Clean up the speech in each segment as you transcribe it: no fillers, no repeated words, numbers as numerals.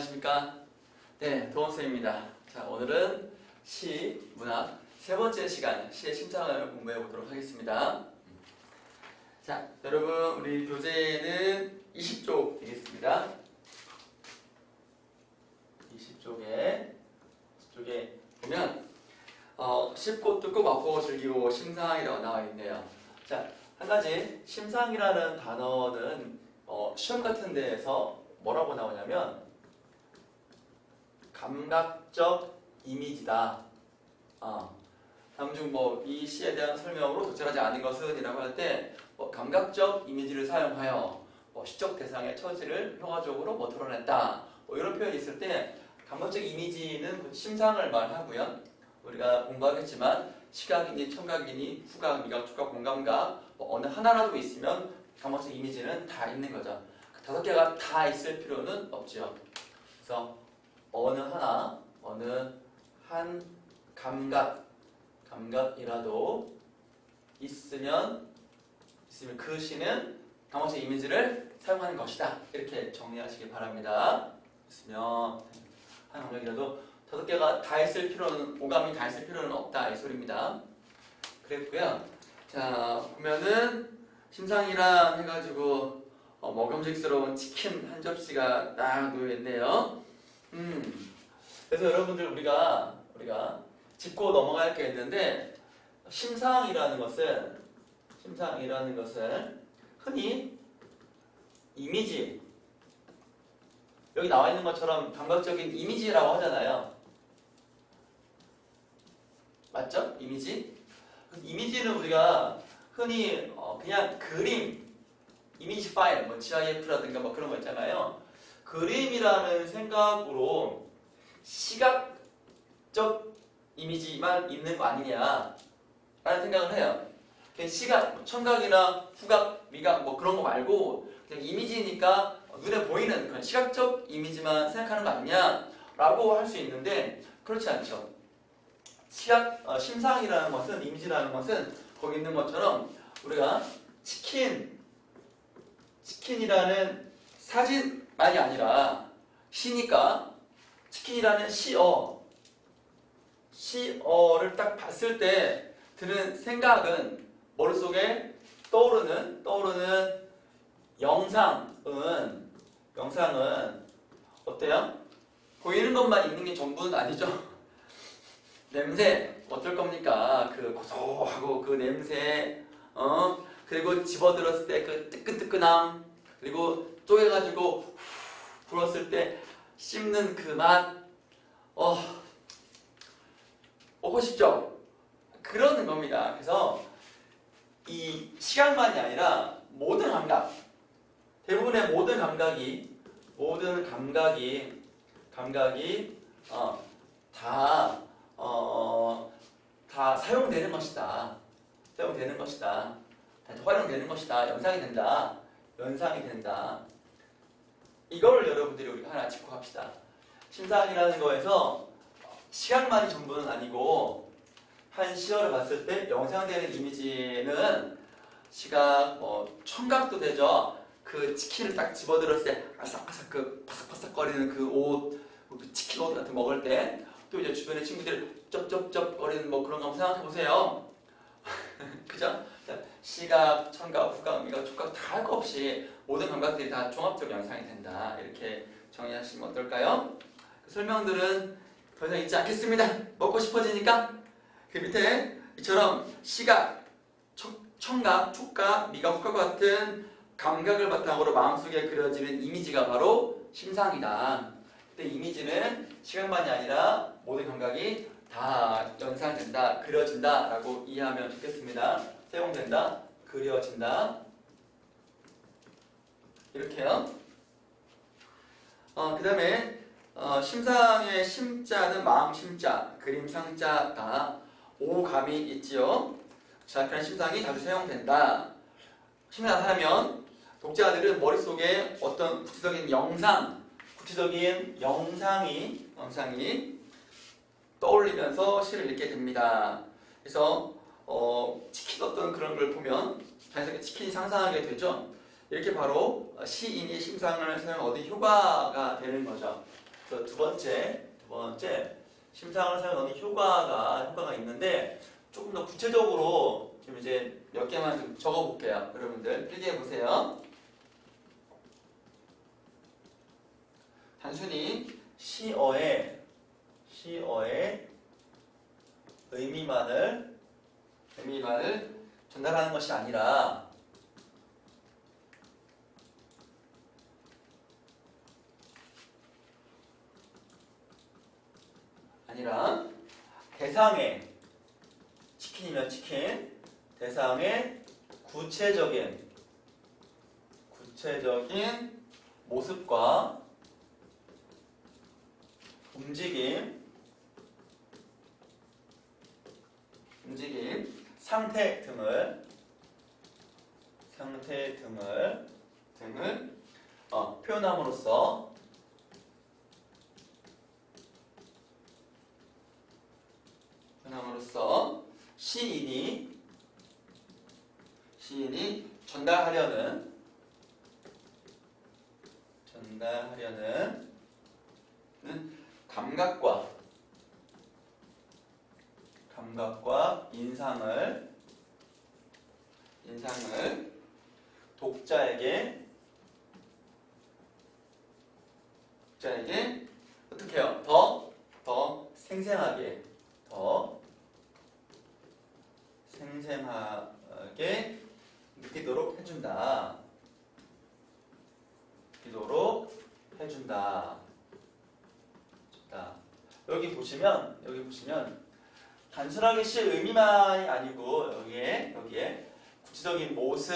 안녕하십니까? 네, 도원쌤입니다. 자, 오늘은 시, 문학 세 번째 시간 시의 심상을 공부해 보도록 하겠습니다. 자, 여러분 우리 교재는 20쪽 되겠습니다. 20쪽에 보면 쉽고 뜯고 맛보고 즐기고 심상이라고 나와 있네요. 자, 한 가지 심상이라는 단어는 시험 같은 데에서 뭐라고 나오냐면 감각적 이미지다. 다음 중 이 시에 대한 설명으로 적절하지 않은 것은 이라고 할 때 감각적 이미지를 사용하여 시적 대상의 처지를 효과적으로 드러냈다. 이런 표현이 있을 때 감각적 이미지는 심상을 말하고요. 우리가 공부하겠지만 시각이니 청각이니 후각, 미각, 촉각, 공감각 어느 하나라도 있으면 감각적 이미지는 다 있는 거죠. 다섯 개가 다 있을 필요는 없죠. 그래서 어느 한 감각이라도 있으면 그 시는 감각적 이미지를 사용하는 것이다. 이렇게 정리하시기 바랍니다. 있으면 한 감각이라도 다섯 개가 다 있을 필요는, 오감이 다 있을 필요는 없다, 이 소리입니다. 그랬고요. 자, 보면은 심상이랑 해가지고 먹음직스러운 치킨 한 접시가 딱 놓여있네요. 그래서 여러분들 우리가 짚고 넘어갈 게 있는데 심상이라는 것은 흔히 이미지, 여기 나와 있는 것처럼 감각적인 이미지라고 하잖아요. 맞죠? 이미지는 우리가 흔히 그냥 그림, 이미지 파일, GIF라든가 그런 거 있잖아요. 그림이라는 생각으로 시각적 이미지만 있는 거 아니냐 라는 생각을 해요. 시각, 청각이나 후각, 미각 그런 거 말고 그냥 이미지니까 눈에 보이는 그런 시각적 이미지만 생각하는 거 아니냐 라고 할 수 있는데 그렇지 않죠. 심상이라는 것은, 이미지라는 것은 거기 있는 것처럼 우리가 치킨이라는 사진만이 아니라 시니까 치킨이라는 시어를 딱 봤을 때 드는 생각은 머릿속에 떠오르는 영상은 어때요? 보이는 것만 있는 게 전부는 아니죠. 냄새 어떨 겁니까? 그 고소하고 그 냄새, 그리고 집어들었을 때 그 뜨끈뜨끈함, 그리고 쪼개가지고 불었을 때 씹는 그 맛, 먹고 싶죠? 그러는 겁니다. 그래서 이 시각만이 아니라 모든 감각, 대부분의 모든 감각이 다 사용되는 것이다. 활용되는 것이다. 연상이 된다. 이걸 여러분들이 우리가 하나 짚고 갑시다. 심상이라는 거에서 시각만이 전부는 아니고 한 시어를 봤을 때 영상되는 이미지는 시각, 청각도 되죠. 그 치킨을 딱 집어들었을 때 아삭아삭 그 바삭바삭거리는 그 옷, 그 치킨 옷 같은 거 먹을 때, 또 이제 주변의 친구들 쩝쩝쩝 거리는 그런 거 한번 생각해 보세요. 그죠? 시각, 청각, 후각, 미각, 촉각 다 할 거 없이 모든 감각들이 다 종합적 영상이 된다. 이렇게 정의하시면 어떨까요? 그 설명들은 더 이상 있지 않겠습니다. 먹고 싶어지니까. 그 밑에 이처럼 시각, 청각, 촉각, 미각, 후각 같은 감각을 바탕으로 마음속에 그려지는 이미지가 바로 심상이다. 그때 이미지는 시각만이 아니라 모든 감각이 다 연상된다, 그려진다 라고 이해하면 좋겠습니다. 사용된다, 그려진다, 이렇게요. 그 다음에 심상의 심자는 마음 심자, 그림 상자다. 오감이 있지요. 자, 그런 심상이 자주 사용된다. 심상이 나타나면 독자들은 머릿속에 어떤 구체적인 영상이 떠올리면서 시를 읽게 됩니다. 그래서 치킨 어떤 그런 걸 보면 자연스럽게 치킨이 상상하게 되죠. 이렇게 바로 시인이 심상을 사용한 어떤 효과가 되는 거죠. 두 번째 심상을 사용하는 효과가 있는데 조금 더 구체적으로 좀 이제 몇 개만 좀 적어볼게요. 여러분들 필기해 보세요. 단순히 시어의 의미만을 전달하는 것이 아니라 대상의 치킨이면 치킨 대상의 구체적인 모습과 움직임, 상태 등을 표현함으로써 시인이 전달하려는 감각과 인상을 독자에게 어떻게 해요? 더 생생하게 느끼도록 해준다. 좋다. 여기 보시면 단순하게 시의 의미만이 아니고 여기에 구체적인 모습,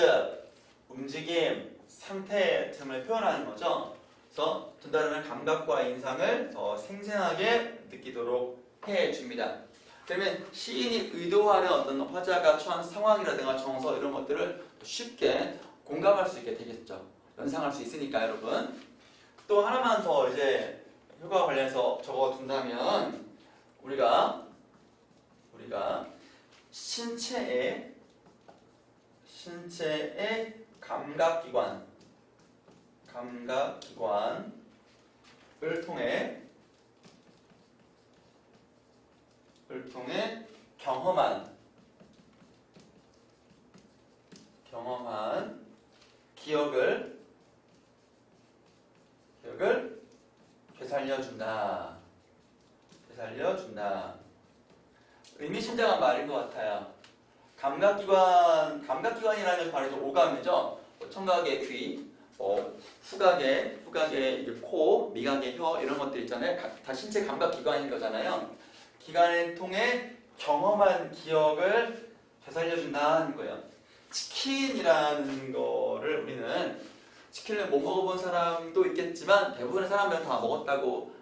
움직임, 상태 등을 표현하는 거죠. 그래서 전달하는 감각과 인상을 더 생생하게 느끼도록 해줍니다. 그러면 시인이 의도하는 어떤 화자가 처한 상황이라든가 정서 이런 것들을 쉽게 공감할 수 있게 되겠죠. 연상할 수 있으니까 여러분. 또 하나만 더 이제 효과 관련해서 적어둔다면 우리가 신체의 감각기관을 통해 경험한 기억을 되살려준다. 의미심장한 말인 것 같아요. 감각기관이라는 말이 오감이죠. 청각의 귀, 후각의 코, 미각의 혀 이런 것들 있잖아요. 다 신체 감각기관인 거잖아요. 기관을 통해 경험한 기억을 되살려준다는 거예요. 치킨이라는 거를 우리는 치킨을 못 먹어본 사람도 있겠지만 대부분의 사람들은 다 먹었다고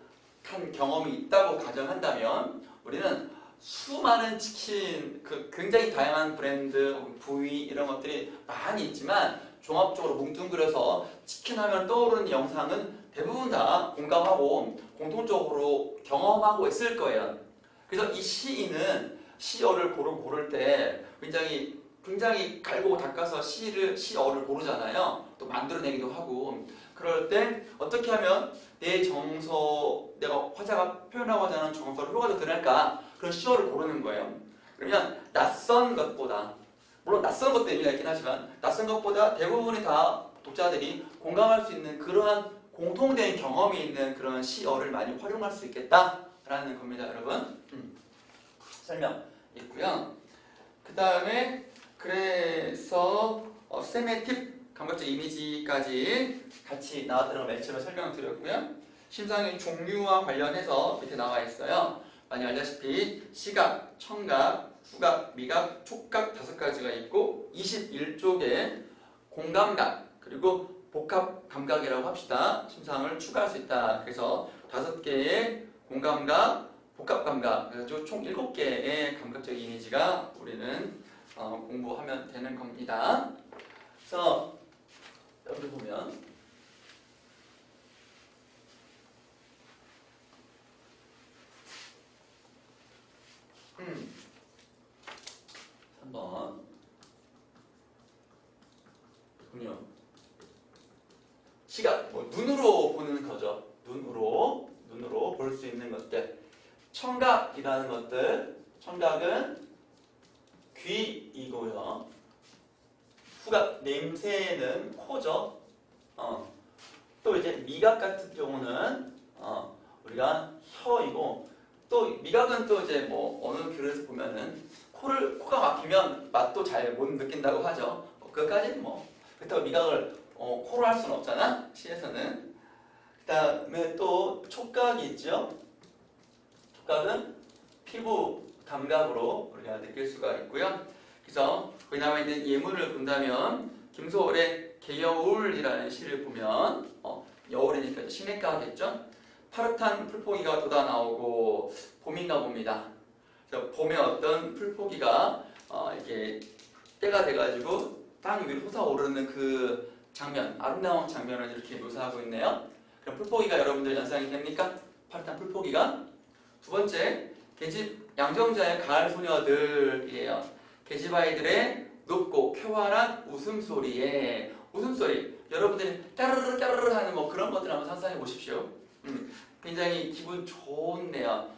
한 경험이 있다고 가정한다면 우리는 수많은 치킨, 굉장히 다양한 브랜드, 부위 이런 것들이 많이 있지만 종합적으로 뭉뚱그려서 치킨 하면 떠오르는 영상은 대부분 다 공감하고 공통적으로 경험하고 있을 거예요. 그래서 이 시인은 시어를 고를 때 굉장히 갈고 닦아서 시어를 고르잖아요. 또 만들어내기도 하고. 그럴 때 어떻게 하면 내가 화자가 표현하고자 하는 정서를 효과적으로 드러낼까? 그런 시어를 고르는 거예요. 그러면 낯선 것보다, 물론 낯선 것도 의미가 있긴 하지만 낯선 것보다 대부분이 다 독자들이 공감할 수 있는 그러한 공통된 경험이 있는 그런 시어를 많이 활용할 수 있겠다라는 겁니다, 여러분. 설명 있고요. 그 다음에 그래서 세메팁 감각적 이미지까지 같이 나왔다는 걸 맨 처음에 설명을 드렸고요. 심상의 종류와 관련해서 밑에 나와 있어요. 많이 알다시피 시각, 청각, 후각, 미각, 촉각 5가지가 있고 21쪽에 공감각 그리고 복합 감각이라고 합시다. 심상을 추가할 수 있다. 그래서 5개의 공감각, 복합 감각, 그래서 총 7개의 감각적 이미지가 우리는 공부하면 되는 겁니다. 그래서 여기 보면 한번 시각, 눈으로 보는 거죠. 눈으로 청각이라는 것들, 청각은 귀이고요. 후각, 냄새는 코죠. 또 이제 미각 같은 경우는 우리가 혀이고, 또 미각은 또 이제 뭐 어느 글에서 보면은 코가 막히면 맛도 잘 못 느낀다고 하죠. 그것까지는 뭐 그렇다고 미각을 코로 할 수는 없잖아, 시에서는. 그 다음에 또 촉각이 있죠. 촉각은 피부 감각으로 우리가 느낄 수가 있고요. 그래서 거기 나와 있는 예문을 본다면 김소월의 개여울이라는 시를 보면 여울이니까 시냇가겠죠. 파릇한 풀포기가 돋아나오고 봄인가 봅니다. 그래서 봄에 어떤 풀포기가 이렇게 때가 돼가지고 땅 위로 솟아오르는 그 장면, 아름다운 장면을 이렇게 묘사하고 있네요. 그럼 풀포기가 여러분들 연상이 됩니까? 파릇한 풀포기가. 두 번째, 계집 양정자의 가을 소녀들이에요. 계집아이들의 높고 쾌활한 웃음소리에, 웃음소리, 여러분들이 까르르 까르르 하는 뭐 그런 것들 한번 상상해 보십시오. 굉장히 기분 좋네요.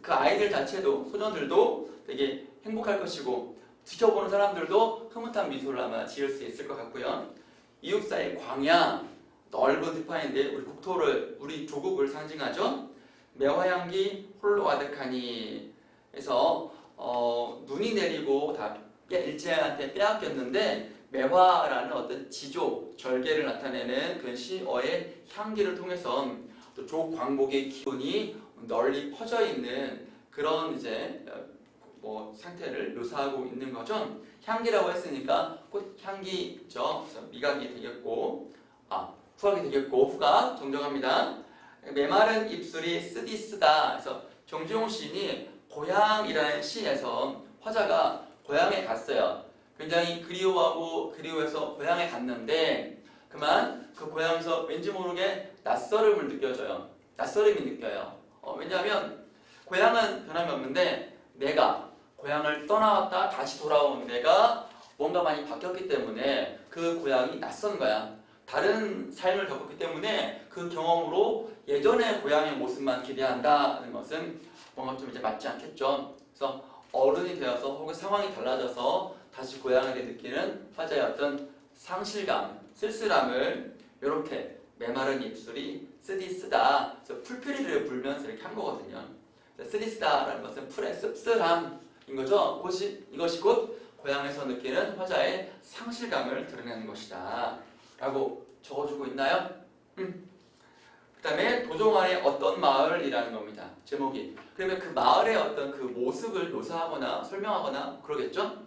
그 아이들 자체도, 소녀들도 되게 행복할 것이고, 지켜보는 사람들도 흐뭇한 미소를 아마 지을 수 있을 것 같고요. 이웃사의 광야, 넓은 들판인데 우리 국토를, 우리 조국을 상징하죠. 매화향기 홀로 가득하니. 그래서 눈이 내리고 다 일제한테 빼앗겼는데 매화라는 어떤 지조, 절개를 나타내는 그 시어의 향기를 통해서 또 조광복의 기운이 널리 퍼져 있는 그런 이제 뭐 상태를 묘사하고 있는 거죠. 향기라고 했으니까 꽃 향기죠. 그래서 미각이 되겠고, 후각이 되겠고, 후각 정정합니다. 메마른 입술이 쓰디쓰다. 그래서 정주영 시인이 고향이라는 시에서 화자가 고향에 갔어요. 굉장히 그리워해서 고향에 갔는데 그만 그 고향에서 왠지 모르게 낯설음을 느껴져요. 낯설음이 느껴요. 왜냐하면 고향은 변함이 없는데 내가 고향을 떠나왔다 다시 돌아온 내가 뭔가 많이 바뀌었기 때문에 그 고향이 낯선 거야. 다른 삶을 겪었기 때문에 그 경험으로 예전의 고향의 모습만 기대한다는 것은 뭔가 좀 이제 맞지 않겠죠. 그래서 어른이 되어서 혹은 상황이 달라져서 다시 고향을 느끼는 화자의 어떤 상실감, 쓸쓸함을 이렇게 메마른 입술이 쓰디쓰다. 그래서 풀뿌리를 불면서 이렇게 한 거거든요. 쓰디쓰다라는 것은 풀의 씁쓸함인 거죠. 이것이 곧 고향에서 느끼는 화자의 상실감을 드러내는 것이다. 라고 적어주고 있나요? 그 다음에 도종안의 어떤 마을이라는 겁니다. 제목이. 그러면 그 마을의 어떤 그 모습을 묘사하거나 설명하거나 그러겠죠?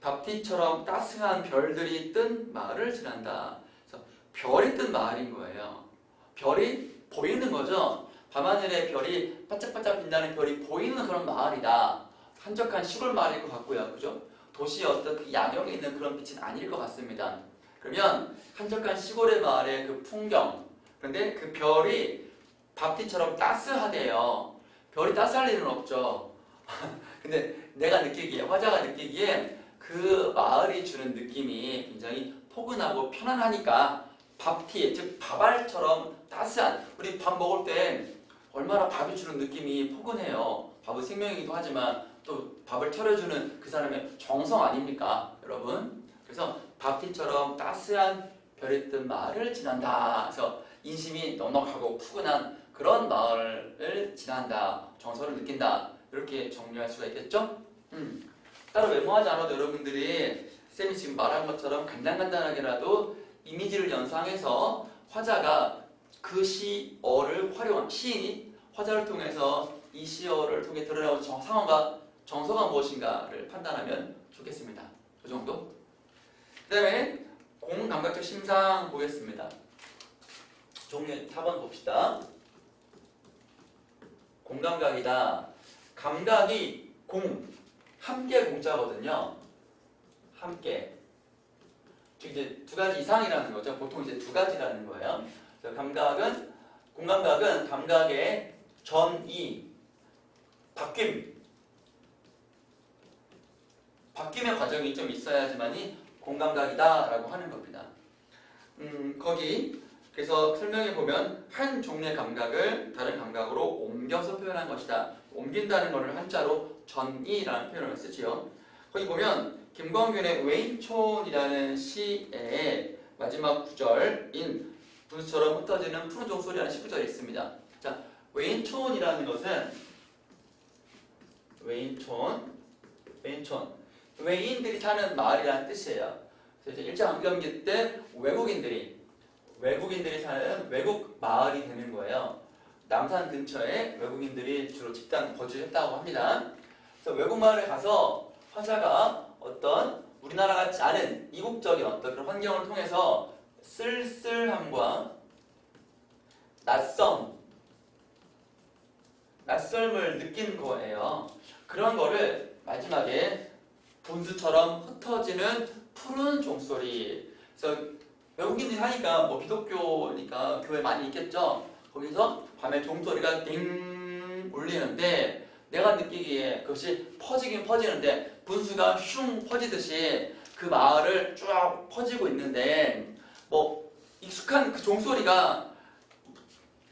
밥티처럼 따스한 별들이 뜬 마을을 지난다. 그래서 별이 뜬 마을인 거예요. 별이 보이는 거죠. 밤하늘에 별이 반짝반짝 빛나는 별이 보이는 그런 마을이다. 한적한 시골 마을일 것 같고요. 그죠? 도시의 어떤 그 야경에 있는 그런 빛은 아닐 것 같습니다. 그러면 한적한 시골의 마을의 그 풍경, 그런데 그 별이 밥티처럼 따스하대요. 별이 따스할 일은 없죠. 근데 내가 느끼기에, 화자가 느끼기에 그 마을이 주는 느낌이 굉장히 포근하고 편안하니까 밥티, 즉 밥알처럼 따스한, 우리 밥 먹을 때 얼마나 밥이 주는 느낌이 포근해요. 밥은 생명이기도 하지만 또 밥을 차려주는 그 사람의 정성 아닙니까, 여러분? 그래서 밥티처럼 따스한 별이 뜬 마을을 지난다. 그래서 인심이 넉넉하고 푸근한 그런 마을을 지난다. 정서를 느낀다. 이렇게 정리할 수가 있겠죠? 따로 메모하지 않아도 여러분들이 쌤이 지금 말한 것처럼 간단하게라도 이미지를 연상해서 화자가 그 시어를 활용한, 시인이 화자를 통해서 이 시어를 통해 드러나온 상황과 정서가 무엇인가를 판단하면 좋겠습니다. 그 정도? 그 다음에 공감각적 심상 보겠습니다. 종류 4번 봅시다. 공감각이다. 감각이 함께 공자거든요. 함께. 즉 이제 두 가지 이상이라는 거죠. 보통 이제 두 가지라는 거예요. 그래서 공감각은 감각의 전이, 바뀜의 과정이 좀 있어야지만이 공감각이다라고 하는 겁니다. 거기 그래서 설명해 보면 한 종류의 감각을 다른 감각으로 옮겨서 표현한 것이다. 옮긴다는 것을 한자로 전이라는 표현을 쓰지요. 거기 보면 김광균의 웨인촌이라는 시의 마지막 구절인 분수처럼 흩어지는 푸른 종소리라는 시구절이 있습니다. 자, 웨인촌이라는 것은 웨인촌 외인들이 사는 마을이라는 뜻이에요. 그래서 이제 일제강점기 때 외국인들이 사는 외국 마을이 되는 거예요. 남산 근처에 외국인들이 주로 집단 거주했다고 합니다. 그래서 외국 마을에 가서 화자가 어떤 우리나라 같지 않은 이국적인 어떤 그런 환경을 통해서 쓸쓸함과 낯섦을 느낀 거예요. 그런 거를 마지막에 분수처럼 흩어지는 푸른 종소리. 그래서 외국인들이 하니까 뭐 기독교니까 교회 많이 있겠죠. 거기서 밤에 종소리가 띵 울리는데 내가 느끼기에 그것이 퍼지긴 퍼지는데 분수가 슝 퍼지듯이 그 마을을 쭉 퍼지고 있는데 뭐 익숙한 그 종소리가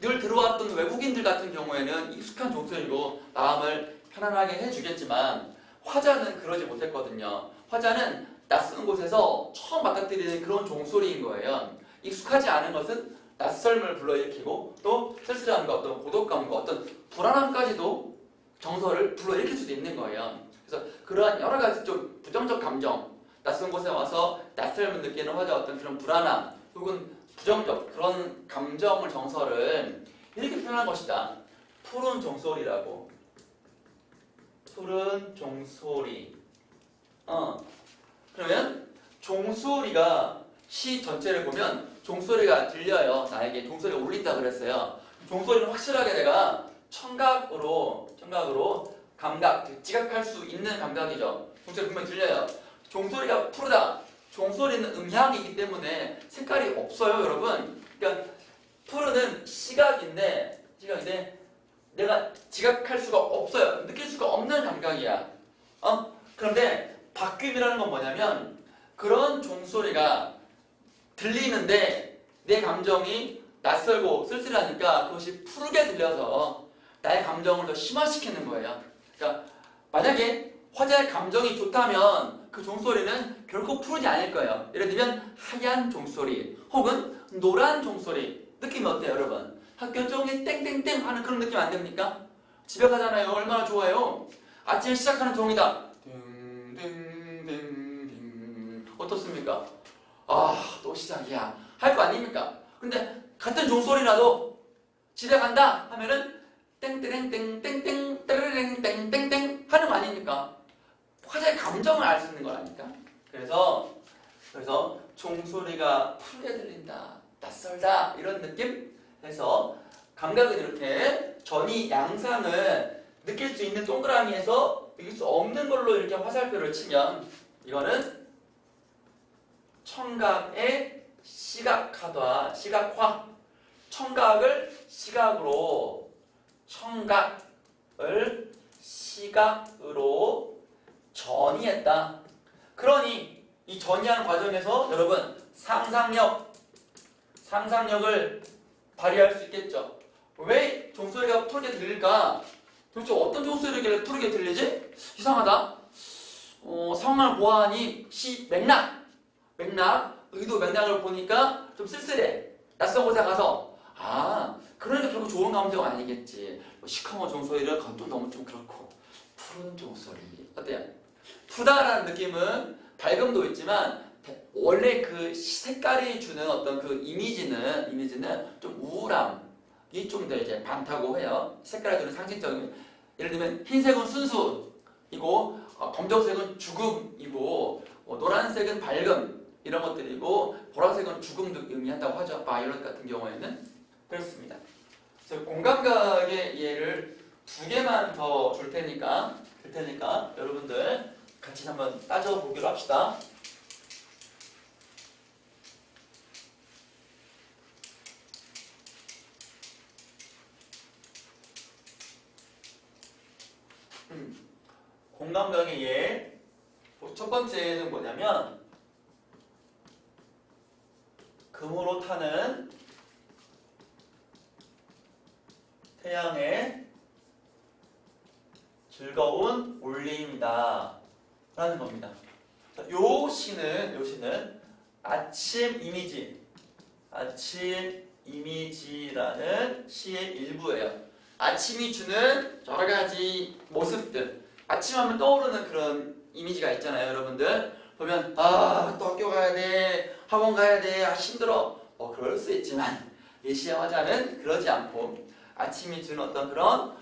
늘 들어왔던 외국인들 같은 경우에는 익숙한 종소리로 마음을 편안하게 해주겠지만 화자는 그러지 못했거든요. 화자는 낯선 곳에서 처음 맞닥뜨리는 그런 종소리인 거예요. 익숙하지 않은 것은 낯설음을 불러일으키고 또 쓸쓸함과 어떤 고독감과 어떤 불안함까지도 정서를 불러일으킬 수도 있는 거예요. 그래서 그러한 여러 가지 좀 부정적 감정, 낯선 곳에 와서 낯설음을 느끼는 화자 어떤 그런 불안함 혹은 부정적 그런 감정을 정서를 이렇게 표현한 것이다. 푸른 종소리라고. 푸른 종소리. 그러면 종소리가 시 전체를 보면 종소리가 들려요. 나에게 종소리가 울린다 그랬어요. 종소리는 확실하게 내가 청각으로 감각, 지각할 수 있는 감각이죠. 종소리 분명히 들려요. 종소리가 푸르다. 종소리는 음향이기 때문에 색깔이 없어요, 여러분. 그러니까 푸르는 시각인데 내가 지각할 수가 없어요. 느낄 수가 없는 감각이야. 그런데 바뀜이라는 건 뭐냐면 그런 종소리가 들리는데 내 감정이 낯설고 쓸쓸하니까 그것이 푸르게 들려서 나의 감정을 더 심화시키는 거예요. 그러니까 만약에 화자의 감정이 좋다면 그 종소리는 결코 푸르지 않을 거예요. 예를 들면 하얀 종소리 혹은 노란 종소리 느낌이 어때요, 여러분? 학교 종이 땡땡땡 하는 그런 느낌 안 됩니까? 집에 가잖아요. 얼마나 좋아요. 아침에 시작하는 종이다. 딩딩딩딩 어떻습니까? 또 시작이야 할 거 아닙니까? 근데 같은 종소리라도 집에 간다 하면은 땡땡땡땡땡 땡땡땡땡땡 하는 거 아닙니까? 화자의 감정을 알 수 있는 거라니까. 그래서 종소리가 푸르게 들린다, 낯설다 이런 느낌 해서 감각은 이렇게 전이 양상을 느낄 수 있는 동그라미에서 느낄 수 없는 걸로 이렇게 화살표를 치면 이거는 청각의 시각화, 청각을 시각으로 전이했다. 그러니 이 전이하는 과정에서 여러분 상상력을 발휘할 수 있겠죠. 왜 종소리가 푸르게 들릴까? 도대체 어떤 종소리길래 푸르게 들리지? 이상하다. 상황을 보아하니 의도 맥락을 보니까 좀 쓸쓸해. 낯선 곳에 가서 그러니까 결국 좋은 감정은 아니겠지. 시커먼 종소리를 그건 또 너무 좀 그렇고 푸른 종소리 어때요? 푸르다라는 느낌은 밝음도 있지만 원래 그 색깔이 주는 어떤 그 이미지는 좀 우울함이 좀 더 이제 많다고 해요. 색깔이 주는 상징적인 예를 들면 흰색은 순수이고 검정색은 죽음이고 노란색은 밝음 이런 것들이고 보라색은 죽음도 의미한다고 하죠. 바이올렛 같은 경우에는 그렇습니다. 그래서 공감각의 예를 2개만 더 줄 테니까 여러분들 같이 한번 따져보기로 합시다. 공감각의 예. 첫 번째는 뭐냐면 금으로 타는 태양의 즐거운 울림이다 라는 겁니다. 자, 요 시는 아침 이미지라는 시의 일부예요. 아침이 주는 여러 가지 모습들, 아침하면 떠오르는 그런 이미지가 있잖아요. 여러분들 보면 또 학교 가야 돼, 학원 가야 돼, 힘들어, 그럴 수 있지만 이 시의 화자는 그러지 않고 아침이 주는 어떤 그런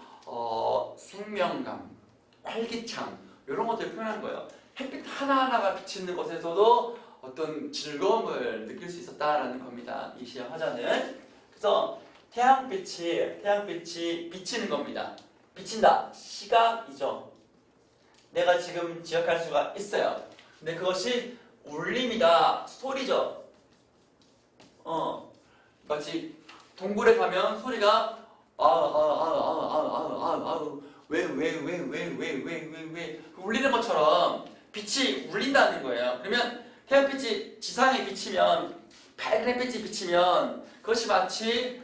생명감, 활기참 이런 것들을 표현한 거예요. 햇빛 하나하나가 비치는 곳에서도 어떤 즐거움을 느낄 수 있었다라는 겁니다. 이 시의 화자는. 그래서 태양빛이 비치는 겁니다. 비친다. 시각이죠. 내가 지금 지각할 수가 있어요. 근데 그것이 울림이다. 소리죠. 마치 동굴에 가면 소리가 왜 울리는 것처럼 빛이 울린다는 거예요. 그러면 태양빛이 지상에 비치면, 밝은 햇빛이 비치면 그것이 마치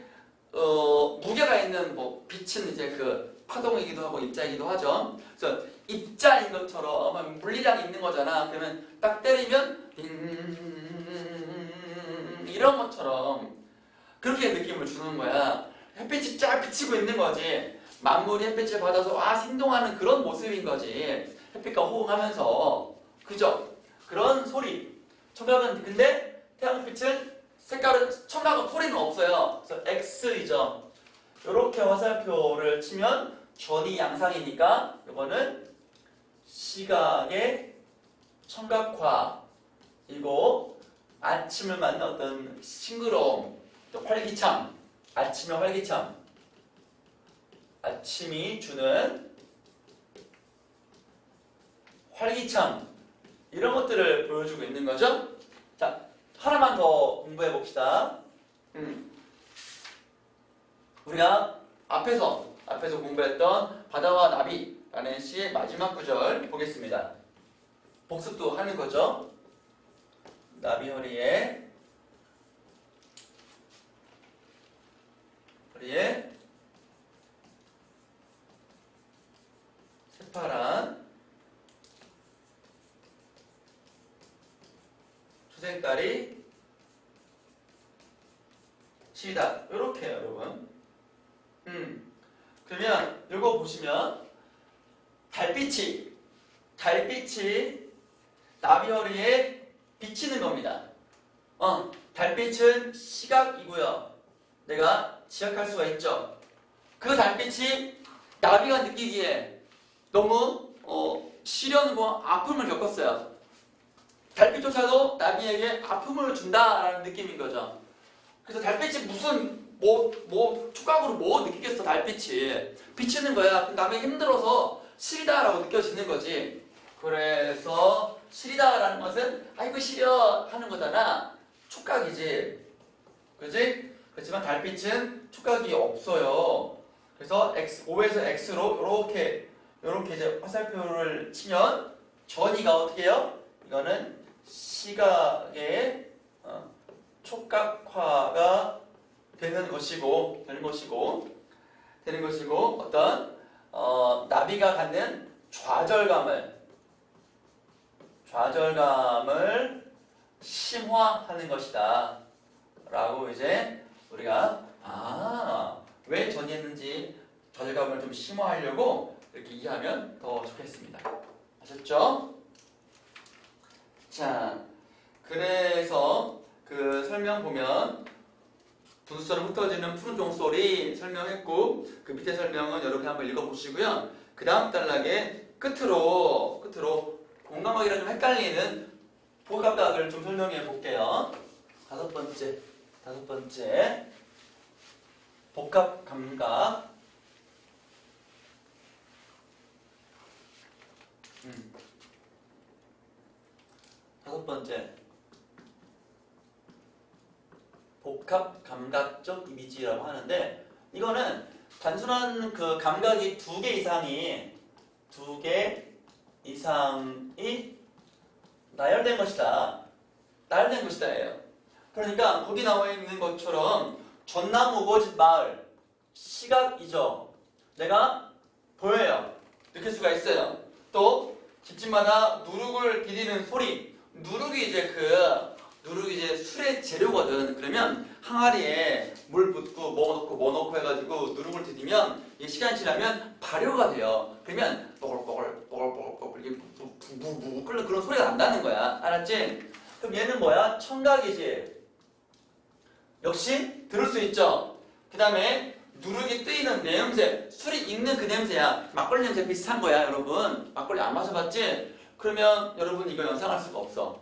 무게가 있는 빛은 이제 그 파동이기도 하고 입자이기도 하죠. 그래서 입자인 것처럼 물리량이 있는 거잖아. 그러면 딱 때리면 이런 것처럼 그렇게 느낌을 주는 거야. 햇빛이 쫙 비치고 있는 거지. 만물이 햇빛을 받아서 생동하는 그런 모습인 거지. 햇빛과 호응하면서. 그죠? 그런 소리. 청각은 근데 태양빛은 색깔은 청각은 소리는 없어요. 그래서 X이죠. 이렇게 화살표를 치면 전이 양상이니까 이거는 시각의 청각화이고, 아침을 맞는 어떤 싱그러움, 활기참, 아침의 활기참, 아침이 주는 활기참, 이런 것들을 보여주고 있는 거죠. 자, 하나만 더 공부해 봅시다. 우리가 앞에서 공부했던 바다와 나비라는 시의 마지막 구절 보겠습니다. 복습도 하는 거죠. 나비 허리에 새파란 초생달이 시다. 요렇게 여러분. 그러면 이거 보시면 달빛이 나비 허리에 비치는 겁니다. 달빛은 시각이고요. 내가 지각할 수가 있죠. 그 달빛이 나비가 느끼기에 너무 시련과 아픔을 겪었어요. 달빛조차도 나비에게 아픔을 준다라는 느낌인 거죠. 그래서 달빛이 무슨 촉각으로 느끼겠어. 달빛이 비치는 거야. 그 다음에 힘들어서 시리다라고 느껴지는 거지. 그래서 시리다라는 것은 아이고 시려 하는 거잖아. 촉각이지. 그지? 그렇지만 달빛은 촉각이 없어요. 그래서 O에서 X로 이렇게 이제 화살표를 치면 전이가 어떻게 해요? 이거는 시각의 촉각화가 되는 것이고 어떤 나비가 갖는 좌절감을 심화하는 것이다 라고 이제 우리가 왜 전이했는지 좌절감을 좀 심화하려고 이렇게 이해하면 더 좋겠습니다. 아셨죠? 자, 그래서 그 설명 보면 분수처럼 흩어지는 푸른 종소리 설명했고, 그 밑에 설명은 여러분이 한번 읽어보시고요. 그 다음 단락에 끝으로 공감하기랑 좀 헷갈리는 복합각을 좀 설명해 볼게요. 다섯 번째 복합 감각. 다섯 번째 복합 감각적 이미지라고 하는데, 이거는 단순한 그 감각이 두 개 이상이 나열된 것이다 예요. 그러니까 거기 나와 있는 것처럼 전남 우거진 마을, 시각이죠. 내가 보여요. 느낄 수가 있어요. 또 집집마다 누룩을 디디는 소리. 누룩이 이제 술의 재료거든. 그러면 항아리에 물 붓고 뭐 넣고 해가지고 누룩을 디디면 이 시간이 지나면 발효가 돼요. 그러면 뽀글뽀글 이게 부부 끓는 그런 소리가 난다는 거야. 알았지? 그럼 얘는 뭐야? 청각이지. 역시 들을 수 있죠. 그 다음에 누룩이 뜨이는 냄새, 술이 익는 그 냄새야. 막걸리 냄새 비슷한 거야, 여러분. 막걸리 안 마셔봤지? 그러면 여러분 이거 연상할 수가 없어.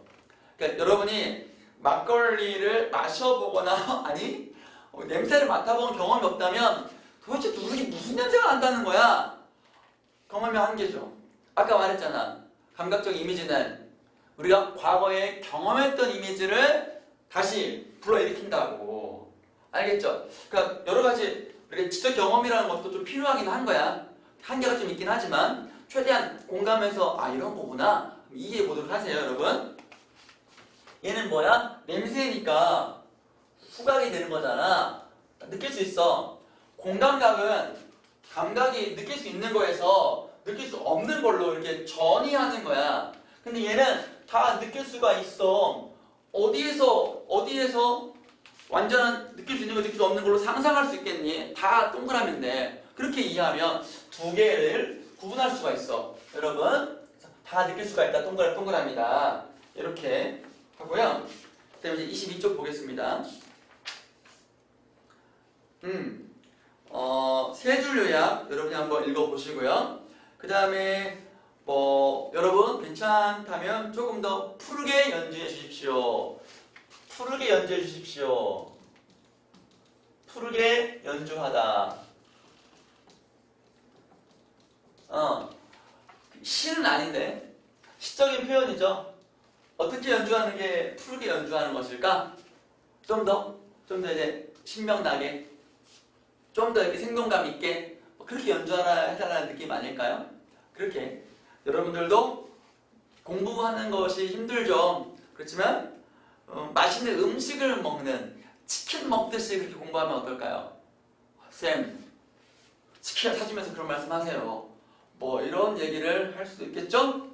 그러니까 여러분이 막걸리를 마셔보거나 아니 냄새를 맡아본 경험이 없다면 도대체 누룩이 무슨 냄새가 난다는 거야? 경험이 한계죠. 아까 말했잖아. 감각적 이미지는 우리가 과거에 경험했던 이미지를 다시 불러일으킨다고. 알겠죠? 그러니까 여러 가지 우리가 지적 경험이라는 것도 좀 필요하긴 한 거야. 한계가 좀 있긴 하지만 최대한 공감해서 아 이런 거구나 이해해 보도록 하세요, 여러분. 얘는 뭐야? 냄새니까 후각이 되는 거잖아. 느낄 수 있어. 공감각은 감각이 느낄 수 있는 거에서 느낄 수 없는 걸로 이렇게 전이하는 거야. 근데 얘는 다 느낄 수가 있어. 어디에서 완전한 느낄 수 있는 거 느낄 수 없는 걸로 상상할 수 있겠니? 다 동그라미인데 그렇게 이해하면 두 개를 구분할 수가 있어. 여러분 다 느낄 수가 있다. 동그라미다. 이렇게 하고요. 그다음에 이제 22쪽 보겠습니다. 세 줄 요약 여러분이 한번 읽어보시고요. 그 다음에 여러분 괜찮다면 조금 더 푸르게 연주해 주십시오. 푸르게 연주해 주십시오. 푸르게 연주하다. 시는 아닌데 시적인 표현이죠. 어떻게 연주하는 게 푸르게 연주하는 것일까? 좀 더 이제 신명나게, 좀 더 이렇게 생동감 있게 그렇게 연주하라 해달라는 느낌 아닐까요? 그렇게 여러분들도 공부하는 것이 힘들죠. 그렇지만 맛있는 음식을 먹는 치킨 먹듯이 그렇게 공부하면 어떨까요? 쌤, 치킨 사주면서 그런 말씀 하세요. 뭐 이런 얘기를 할 수도 있겠죠?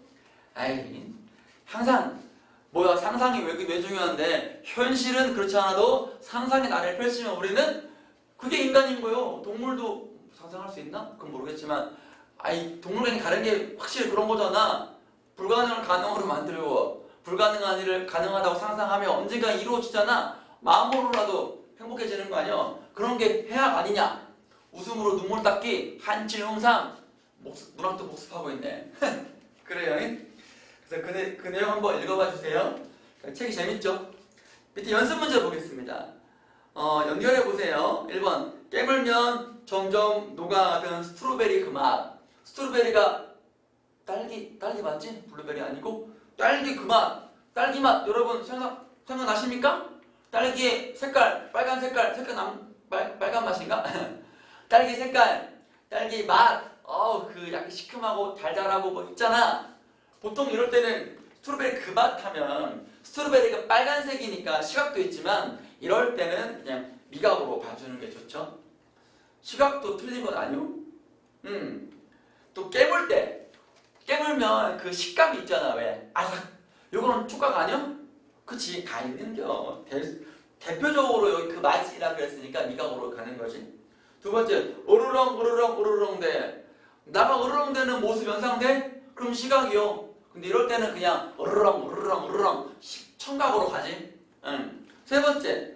아이, 항상 뭐야 상상이 왜 중요한데 현실은 그렇지 않아도 상상의 나래를 펼치면 우리는 그게 인간인 거예요. 동물도 상상할 수 있나? 그건 모르겠지만 아이 동물과 다른 게 확실히 그런 거잖아. 불가능을 가능으로 만들고 불가능한 일을 가능하다고 상상하면 언젠가 이루어지잖아. 마음으로라도 행복해지는 거 아니야? 그런 게 해악 아니냐? 웃음으로 눈물 닦기 한칠홍상 문학도 복습하고 있네. 그래요. 그래서 그 내용 한번 읽어봐 주세요. 책이 재밌죠? 밑에 연습 문제 보겠습니다. 연결해 보세요. 1번 깨물면 점점 녹아가던 스트로베리 그 맛. 스트로베리가 딸기 맞지? 블루베리 아니고 딸기 그 맛. 딸기 맛 여러분 생각나십니까? 딸기의 색깔 빨간 색깔 빨간 맛인가? 딸기 색깔 딸기 맛. 그 약간 시큼하고 달달하고 뭐 있잖아. 보통 이럴 때는 스트로베리 그 맛 하면 스트로베리가 빨간색이니까 시각도 있지만 이럴 때는 그냥 미각으로 봐주는 게 좋죠. 시각도 틀린 건 아니요. 또 깨물면 그 식감이 있잖아. 왜? 아삭. 요거는 촉각 아니요? 그치 다 있는겨. 대표적으로 여기 그 맛이라 그랬으니까 미각으로 가는 거지. 두 번째 으르렁대. 나가 으르렁대는 모습 연상돼? 그럼 시각이요. 근데 이럴 때는 그냥 으르렁 청각으로 가지. 세 번째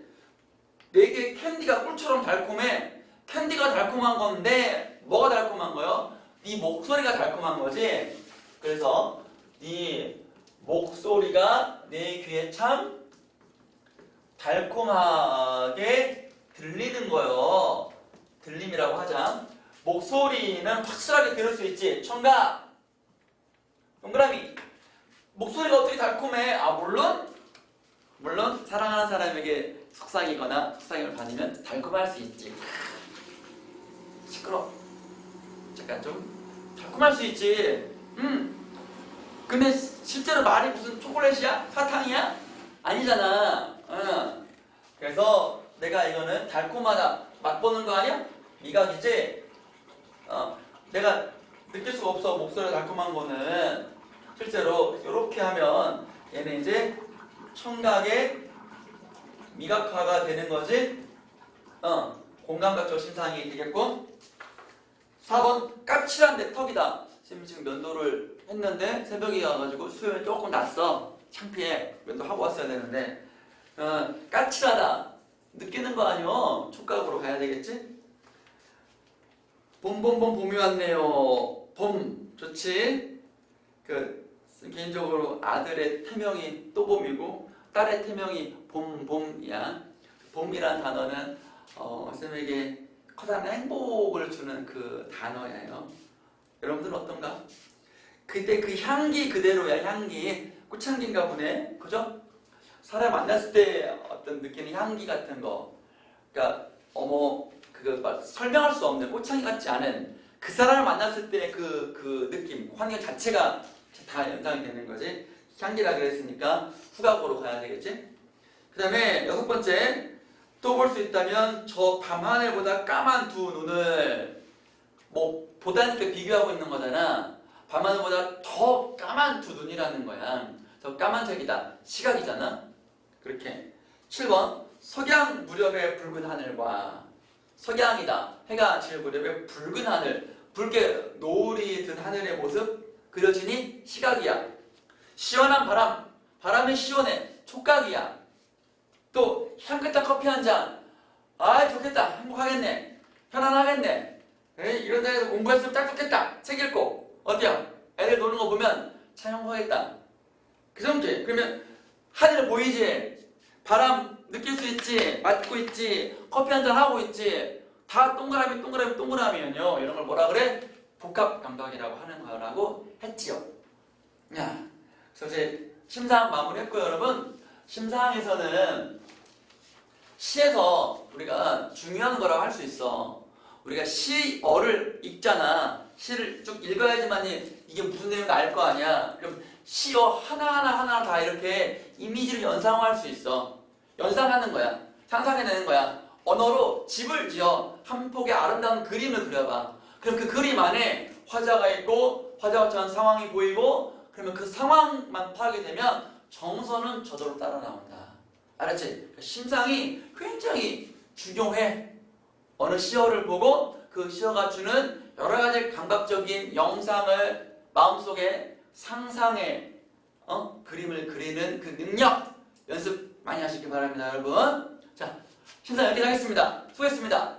내게 캔디가 꿀처럼 달콤해. 캔디가 달콤한 건데 뭐가 달콤한 거요? 네 목소리가 달콤한 거지. 그래서 네 목소리가 내 귀에 참 달콤하게 들리는 거요. 들림이라고 하자. 목소리는 확실하게 들을 수 있지. 청각. 동그라미. 목소리가 어떻게 달콤해? 물론 사랑하는 사람에게 속상임을 받으면 달콤할 수 있지. 시끄러. 잠깐 좀 달콤할 수 있지. 근데 실제로 말이 무슨 초콜릿이야? 사탕이야? 아니잖아. 그래서 내가 이거는 달콤하다 맛보는 거 아니야? 미각이지. 내가 느낄 수가 없어. 목소리가 달콤한 거는 실제로 이렇게 하면 얘는 이제 청각의 미각화가 되는 거지. 공감각적 심상이 되겠고. 4번 까칠한데 턱이다. 지금 면도를 했는데 새벽에 가가지고 수염이 조금 났어. 창피해. 면도하고 왔어야 되는데 까칠하다. 느끼는 거 아니요. 촉각으로 가야 되겠지? 봄이 왔네요. 봄 좋지? 개인적으로 아들의 태명이 또봄이고 딸의 태명이 봄이야. 봄이란 단어는 쌤에게 커다란 행복을 주는 그 단어예요. 여러분들은 어떤가? 그때 그 향기 그대로야. 향기 꽃향기인가 보네. 그죠? 사람 만났을 때 어떤 느끼는 향기 같은 거. 그러니까 그거 설명할 수 없는 꽃향기 같지 않은 그 사람을 만났을 때 그 느낌, 환경 자체가 다 연상이 되는 거지. 향기라 그랬으니까 후각으로 가야 되겠지. 그 다음에 6번째, 또 볼 수 있다면 저 밤하늘보다 까만 두 눈을 보다니까 비교하고 있는 거잖아. 밤하늘보다 더 까만 두 눈이라는 거야. 저 까만색이다. 시각이잖아. 그렇게. 7번, 석양 무렵의 붉은 하늘과 석양이다. 해가 질 무렵의 붉은 하늘, 붉게 노을이 든 하늘의 모습 그려지니 시각이야. 시원한 바람이 시원해. 촉각이야. 또 향긋한 커피 한 잔. 아 좋겠다. 행복하겠네. 편안하겠네. 이런 데서 공부했으면 딱 좋겠다. 책 읽고. 어때요? 애들 노는 거 보면 참 행복하겠다. 그 정도. 그러면 하늘 보이지? 바람 느낄 수 있지? 맡고 있지? 커피 한 잔 하고 있지? 다 동그라미면요. 이런 걸 뭐라 그래? 복합 감각이라고 하는 거라고 했지요. 야, 그래서 이제 심사학 마무리했고요, 여러분. 심사학에서는 시에서 우리가 중요한 거라고 할 수 있어. 우리가 시어를 읽잖아. 시를 쭉 읽어야지만이 이게 무슨 내용인지 알 거 아니야. 그럼 시어 하나하나 다 이렇게 이미지를 연상할 수 있어. 연상하는 거야. 상상해내는 거야. 언어로 집을 지어 한 폭의 아름다운 그림을 그려봐. 그럼 그 그림 안에 화자가 있고 화자와 처한 상황이 보이고 그러면 그 상황만 파악이 되면 정서는 저절로 따라 나온다. 알았지? 심상이 굉장히 중요해. 어느 시어를 보고 그 시어가 주는 여러 가지 감각적인 영상을 마음속에 상상해 그림을 그리는 그 능력 연습 많이 하시기 바랍니다, 여러분. 자, 심사 여기까지 하겠습니다. 수고했습니다.